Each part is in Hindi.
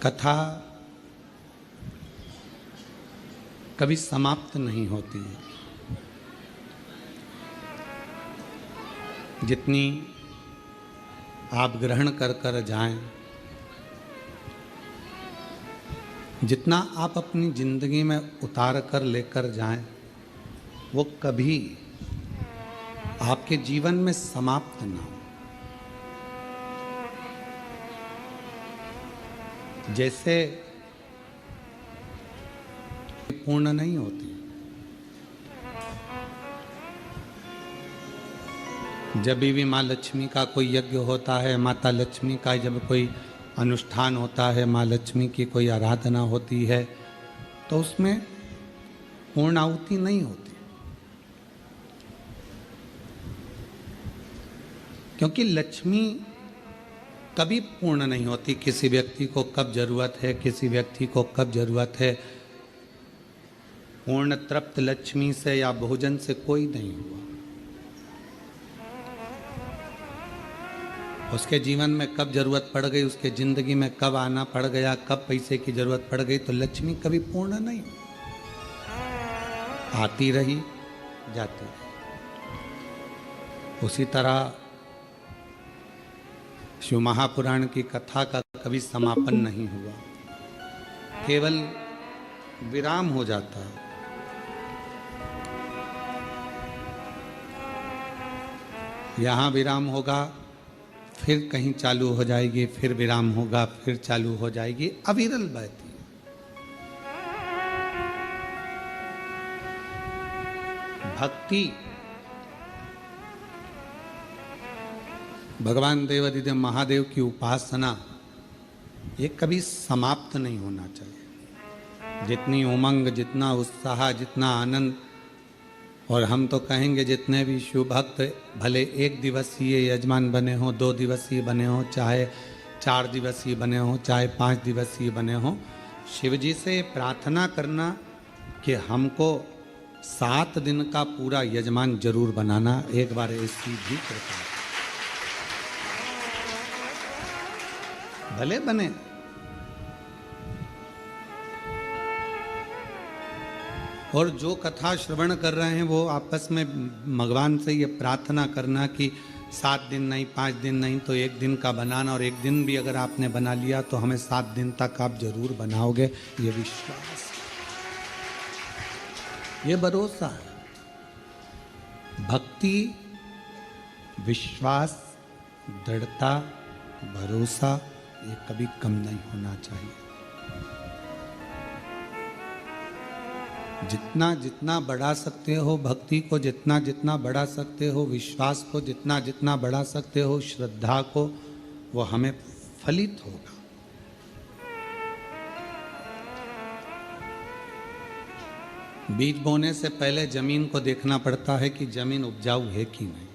कथा कभी समाप्त नहीं होती है। जितनी आप ग्रहण कर कर जाएं, जितना आप अपनी जिंदगी में उतार कर लेकर जाएं, वो कभी आपके जीवन में समाप्त ना हो। जैसे पूर्ण नहीं होती। जब भी माँ लक्ष्मी का कोई यज्ञ होता है, माता लक्ष्मी का जब कोई अनुष्ठान होता है, माँ लक्ष्मी की कोई आराधना होती है, तो उसमें पूर्णाहुति नहीं होती, क्योंकि लक्ष्मी कभी पूर्ण नहीं होती। किसी व्यक्ति को कब जरूरत है, किसी व्यक्ति को कब जरूरत है, पूर्ण तृप्त लक्ष्मी से या भोजन से कोई नहीं हुआ। उसके जीवन में कब जरूरत पड़ गई, उसके जिंदगी में कब आना पड़ गया, कब पैसे की जरूरत पड़ गई, तो लक्ष्मी कभी पूर्ण नहीं, आती रही जाती रही। उसी तरह शिव महापुराण की कथा का कभी समापन नहीं हुआ, केवल विराम हो जाता है। यहाँ विराम होगा, फिर कहीं चालू हो जाएगी, फिर विराम होगा, फिर चालू हो जाएगी, अविरल बहती है। भक्ति भगवान देवादिदेव महादेव की उपासना ये कभी समाप्त नहीं होना चाहिए। जितनी उमंग, जितना उत्साह, जितना आनंद, और हम तो कहेंगे जितने भी शिव भक्त भले 1 दिवसीय यजमान बने हों, 2 दिवसीय बने हों, चाहे 4 दिवसीय बने हों, चाहे 5 दिवसीय बने हों, शिव जी से प्रार्थना करना कि हमको 7 दिन का पूरा यजमान जरूर बनाना। एक बार ऐसी भी कृपा भले बने। और जो कथा श्रवण कर रहे हैं वो आपस में भगवान से ये प्रार्थना करना कि 7 दिन नहीं, 5 दिन नहीं तो 1 दिन का बनाना, और 1 दिन भी अगर आपने बना लिया तो हमें 7 दिन तक आप जरूर बनाओगे, ये विश्वास, ये भरोसा है। भक्ति, विश्वास, दृढ़ता, भरोसा ये कभी कम नहीं होना चाहिए। जितना जितना बढ़ा सकते हो भक्ति को, जितना जितना बढ़ा सकते हो विश्वास को, जितना जितना बढ़ा सकते हो श्रद्धा को, वो हमें फलित होगा। बीज बोने से पहले जमीन को देखना पड़ता है कि जमीन उपजाऊ है कि नहीं।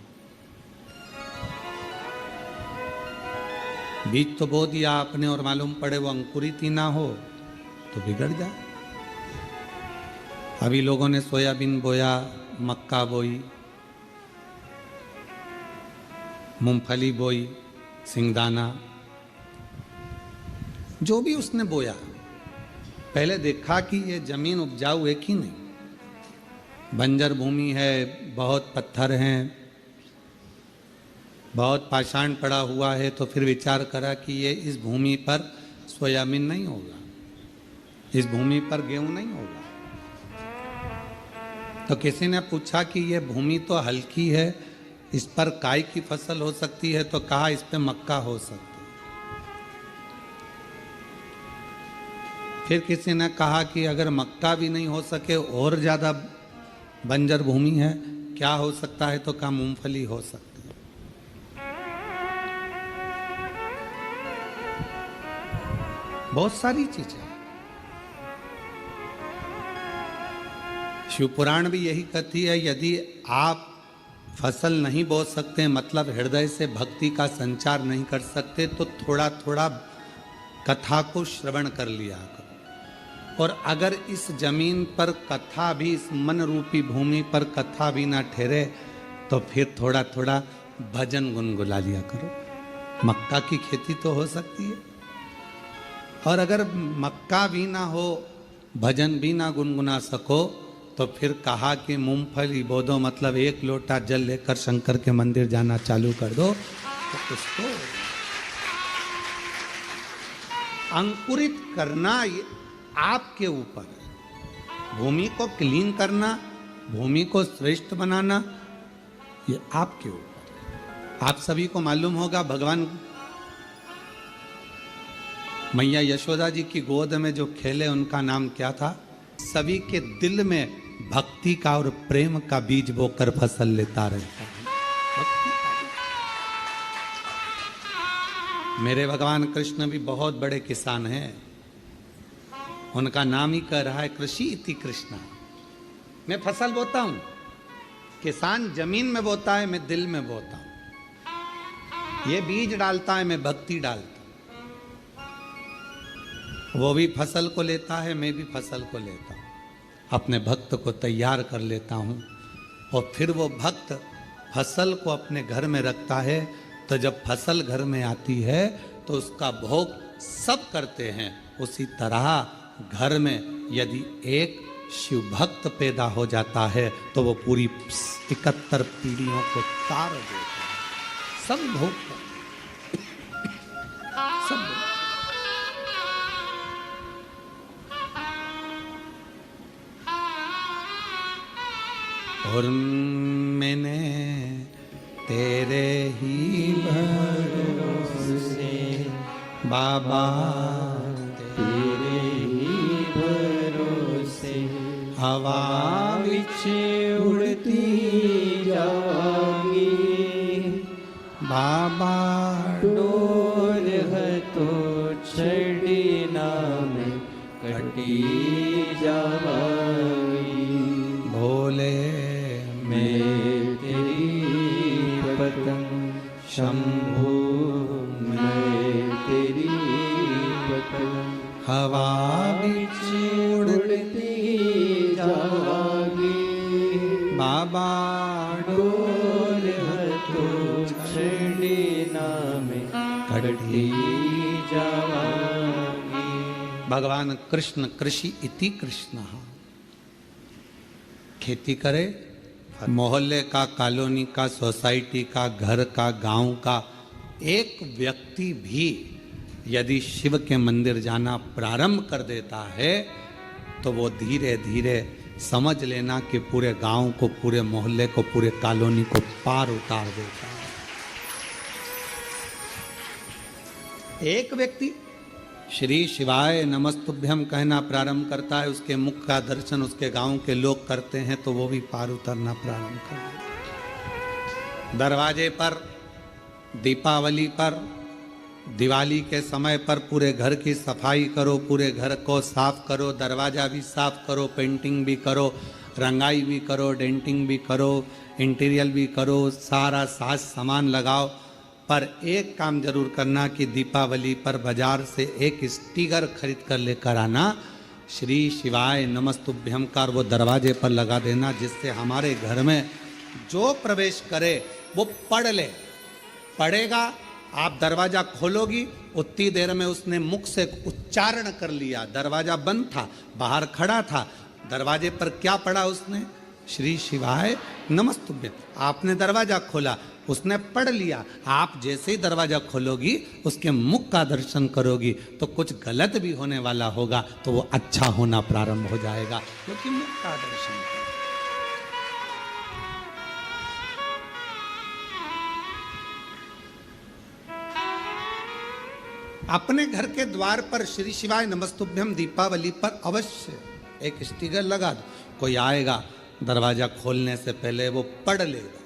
बीज तो बो दिया आपने और मालूम पड़े वो अंकुरित ही ना हो तो बिगड़ जाए। अभी लोगों ने सोयाबीन बोया, मक्का बोई, मूंगफली बोई, सिंगदाना, जो भी उसने बोया, पहले देखा कि ये जमीन उपजाऊ है कि नहीं। बंजर भूमि है, बहुत पत्थर हैं, बहुत पाषाण पड़ा हुआ है, तो फिर विचार करा कि ये इस भूमि पर सोयाबीन नहीं होगा, इस भूमि पर गेहूं नहीं होगा। तो किसी ने पूछा कि ये भूमि तो हल्की है, इस पर काय की फसल हो सकती है, तो कहा इस पे मक्का हो सकती है। फिर किसी ने कहा कि अगर मक्का भी नहीं हो सके और ज्यादा बंजर भूमि है, क्या हो सकता है, तो कहा मूंगफली हो सकती है। बहुत सारी चीजें। शिव पुराण भी यही कहती है, यदि आप फसल नहीं बो सकते, मतलब हृदय से भक्ति का संचार नहीं कर सकते, तो थोड़ा थोड़ा कथा को श्रवण कर लिया करो। और अगर इस जमीन पर कथा भी, इस मन रूपी भूमि पर कथा भी ना ठहरे, तो फिर थोड़ा थोड़ा भजन गुनगुला लिया करो। मक्का की खेती तो हो सकती है। और अगर मक्का भी ना हो, भजन भी ना गुनगुना सको, तो फिर कहा कि मूंगफली बो दो, मतलब एक लोटा जल लेकर शंकर के मंदिर जाना चालू कर दो, तो उसको अंकुरित करना ये आपके ऊपर है। भूमि को क्लीन करना, भूमि को श्रेष्ठ बनाना, ये आपके ऊपर है। आप सभी को मालूम होगा, भगवान मैया यशोदा जी की गोद में जो खेले उनका नाम क्या था? सभी के दिल में भक्ति का और प्रेम का बीज बोकर फसल लेता रहता है। मेरे भगवान कृष्ण भी बहुत बड़े किसान हैं। उनका नाम ही कह रहा है कृषि इति कृष्णा। मैं फसल बोता हूं, किसान जमीन में बोता है, मैं दिल में बोता हूं। ये बीज डालता है, मैं भक्ति डालता हूं। वो भी फसल को लेता है, मैं भी फसल को लेता हूं। अपने भक्त को तैयार कर लेता हूं और फिर वो भक्त फसल को अपने घर में रखता है। तो जब फसल घर में आती है तो उसका भोग सब करते हैं। उसी तरह घर में यदि एक शिव भक्त पैदा हो जाता है तो वो पूरी 71 पीढ़ियों को तार देता है। सब भोग सब भोग। और मैंने तेरे ही भरोसे बाबा, तेरे ही भरोसे हवा विच उड़ती जावांगी। बाबा डोर है तो छड़ी नाम कटी जावांगी। भोले मैं तेरी पतंग शंभू, मैं तेरी पतंग हवा बिच उड़ती जावांगी। बाबा डोर है तो छड़ी नाम कटी जावांगी। भगवान कृष्ण कृषि इति कृष्ण। खेती करे, मोहल्ले का, कॉलोनी का, सोसाइटी का, घर का, गांव का एक व्यक्ति भी यदि शिव के मंदिर जाना प्रारंभ कर देता है तो वो धीरे धीरे समझ लेना कि पूरे गांव को, पूरे मोहल्ले को, पूरे कॉलोनी को पार उतार देता है। एक व्यक्ति श्री शिवाय नमस्तुभ्यम कहना प्रारंभ करता है, उसके मुख का दर्शन उसके गांव के लोग करते हैं तो वो भी पार उतरना प्रारंभ कर देता है। दरवाजे पर, दीपावली पर, दिवाली के समय पर पूरे घर की सफाई करो, पूरे घर को साफ करो, दरवाजा भी साफ करो, पेंटिंग भी करो, रंगाई भी करो, डेंटिंग भी करो, इंटीरियर भी करो, सारा साज सामान लगाओ। पर एक काम जरूर करना कि दीपावली पर बाजार से एक स्टिकर खरीद कर लेकर आना, श्री शिवाय नमस्तुभ्यम का, वो दरवाजे पर लगा देना, जिससे हमारे घर में जो प्रवेश करे वो पढ़ ले। पढ़ेगा, आप दरवाजा खोलोगी, उतनी देर में उसने मुख से उच्चारण कर लिया। दरवाजा बंद था, बाहर खड़ा था, दरवाजे पर क्या पढ़ा उसने? श्री शिवाय नमस्तुभ्यम। आपने दरवाजा खोला, उसने पढ़ लिया। आप जैसे ही दरवाजा खोलोगी, उसके मुख का दर्शन करोगी तो कुछ गलत भी होने वाला होगा तो वो अच्छा होना प्रारंभ हो जाएगा, क्योंकि मुख का दर्शन करो। अपने घर के द्वार पर श्री शिवाय नमस्तुभ्यम दीपावली पर अवश्य एक स्टिकर लगा दो। कोई आएगा, दरवाजा खोलने से पहले वो पढ़ लेगा,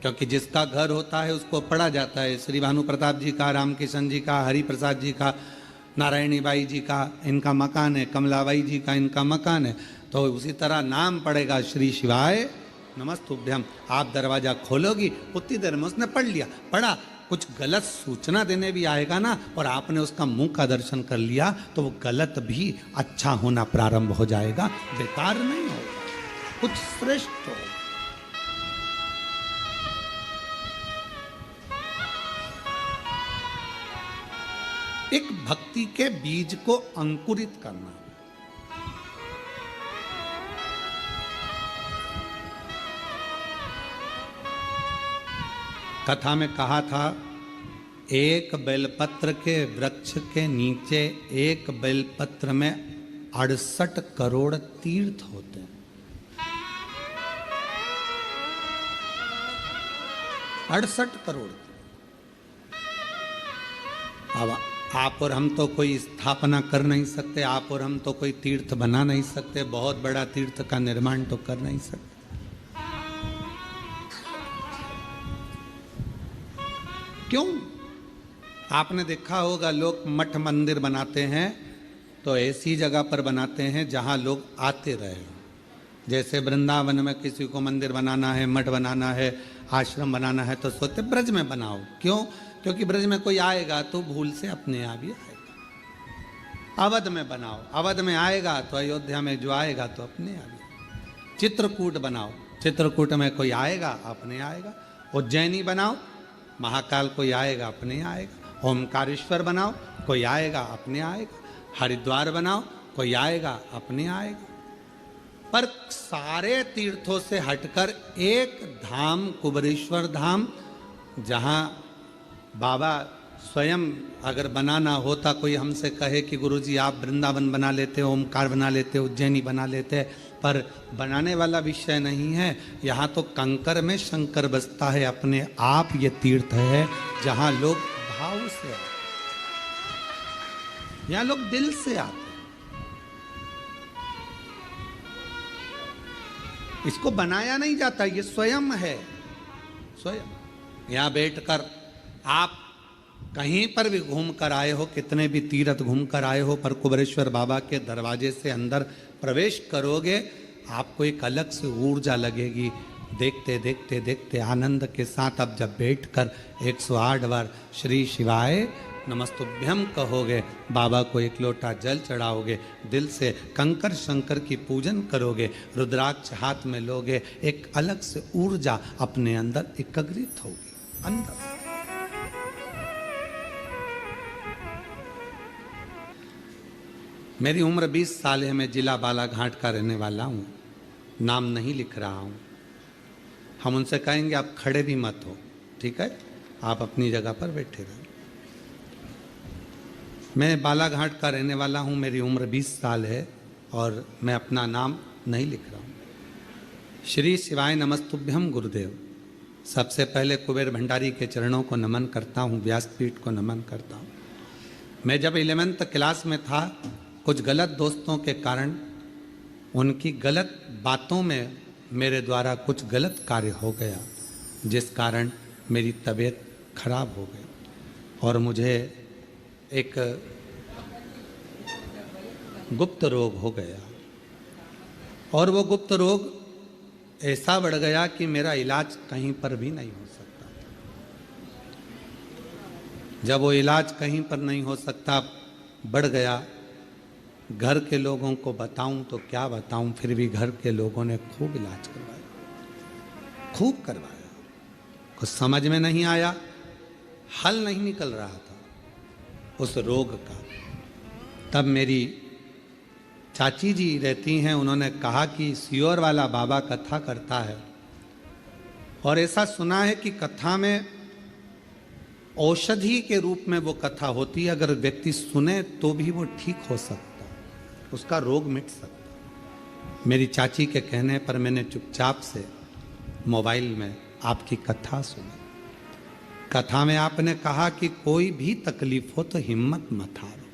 क्योंकि जिसका घर होता है उसको पढ़ा जाता है। श्री भानु प्रताप जी का, राम किशन जी का, हरि प्रसाद जी का, नारायणी बाई जी का इनका मकान है, कमलाबाई जी का इनका मकान है, तो उसी तरह नाम पड़ेगा श्री शिवाय नमस्तुभ्यम। आप दरवाजा खोलोगी, उतनी देर में उसने पढ़ लिया। पढ़ा, कुछ गलत सूचना देने भी आएगा ना, और आपने उसका मुंह का दर्शन कर लिया तो वो गलत भी अच्छा होना प्रारंभ हो जाएगा, बेकार नहीं होगा, कुछ श्रेष्ठ हो। एक भक्ति के बीज को अंकुरित करना। कथा में कहा था, एक बेलपत्र के वृक्ष के नीचे एक बेलपत्र में 68 करोड़ तीर्थ होते हैं। 68 करोड़। अब आप और हम तो कोई स्थापना कर नहीं सकते, आप और हम तो कोई तीर्थ बना नहीं सकते, बहुत बड़ा तीर्थ का निर्माण तो कर नहीं सकते। क्यों? आपने देखा होगा, लोग मठ मंदिर बनाते हैं तो ऐसी जगह पर बनाते हैं जहां लोग आते रहे। जैसे वृंदावन में किसी को मंदिर बनाना है, मठ बनाना है, आश्रम बनाना है तो सोचते ब्रज में बनाओ। क्यों? क्योंकि ब्रज में कोई आएगा तो भूल से अपने आप ही आएगा। अवध में बनाओ, अवध में आएगा तो अयोध्या में जो आएगा तो अपने आप ही। चित्रकूट बनाओ, चित्रकूट में कोई आएगा अपने आएगा। उज्जैनी बनाओ, महाकाल कोई आएगा अपने आएगा। ओमकारेश्वर बनाओ, कोई आएगा अपने आएगा। हरिद्वार बनाओ, कोई आएगा अपने आएगा। पर सारे तीर्थों से हटकर एक धाम, कुबेरेश्वर धाम, जहाँ बाबा स्वयं अगर बनाना होता, कोई हमसे कहे कि गुरुजी आप वृंदावन बना लेते, ओमकार बना लेते, उज्जैनी बना लेते, पर बनाने वाला विषय नहीं है। यहाँ तो कंकर में शंकर बसता है अपने आप। ये तीर्थ है जहाँ लोग भाव से आते, यहाँ लोग दिल से आते। इसको बनाया नहीं जाता, ये स्वयं है, स्वयं। यहाँ बैठकर आप कहीं पर भी घूम कर आए हो, कितने भी तीर्थ घूम कर आए हो, पर कुबेरेश्वर बाबा के दरवाजे से अंदर प्रवेश करोगे, आपको एक अलग से ऊर्जा लगेगी। देखते देखते देखते आनंद के साथ अब जब बैठकर 108 बार श्री शिवाय नमस्तुभ्यम कहोगे, बाबा को एक लोटा जल चढ़ाओगे, दिल से कंकर शंकर की पूजन करोगे, रुद्राक्ष हाथ में लोगे, एक अलग से ऊर्जा अपने अंदर एकत्रित होगी अंदर। मेरी उम्र 20 साल है, मैं जिला बालाघाट का रहने वाला हूँ, नाम नहीं लिख रहा हूँ। हम उनसे कहेंगे आप खड़े भी मत हो, ठीक है, आप अपनी जगह पर बैठे रहो। मैं बालाघाट का रहने वाला हूँ, मेरी उम्र 20 साल है और मैं अपना नाम नहीं लिख रहा हूँ। श्री शिवाय नमस्तुभ्यम गुरुदेव। सबसे पहले कुबेर भंडारी के चरणों को नमन करता हूँ, व्यासपीठ को नमन करता हूँ। मैं जब 11th क्लास में था, कुछ गलत दोस्तों के कारण, उनकी गलत बातों में मेरे द्वारा कुछ गलत कार्य हो गया, जिस कारण मेरी तबीयत खराब हो गई और मुझे एक गुप्त रोग हो गया। और वो गुप्त रोग ऐसा बढ़ गया कि मेरा इलाज कहीं पर भी नहीं हो सकता। जब वो इलाज कहीं पर नहीं हो सकता, बढ़ गया, घर के लोगों को बताऊं तो क्या बताऊं, फिर भी घर के लोगों ने खूब इलाज करवाया, खूब करवाया। कुछ समझ में नहीं आया, हल नहीं निकल रहा था उस रोग का। तब मेरी चाची जी रहती हैं, उन्होंने कहा कि सियोर वाला बाबा कथा करता है और ऐसा सुना है कि कथा में औषधि के रूप में वो कथा होती है, अगर व्यक्ति सुने तो भी वो ठीक हो सकता, उसका रोग मिट सकता। मेरी चाची के कहने पर मैंने चुपचाप से मोबाइल में आपकी कथा सुनी। कथा में आपने कहा कि कोई भी तकलीफ हो तो हिम्मत मत हारो,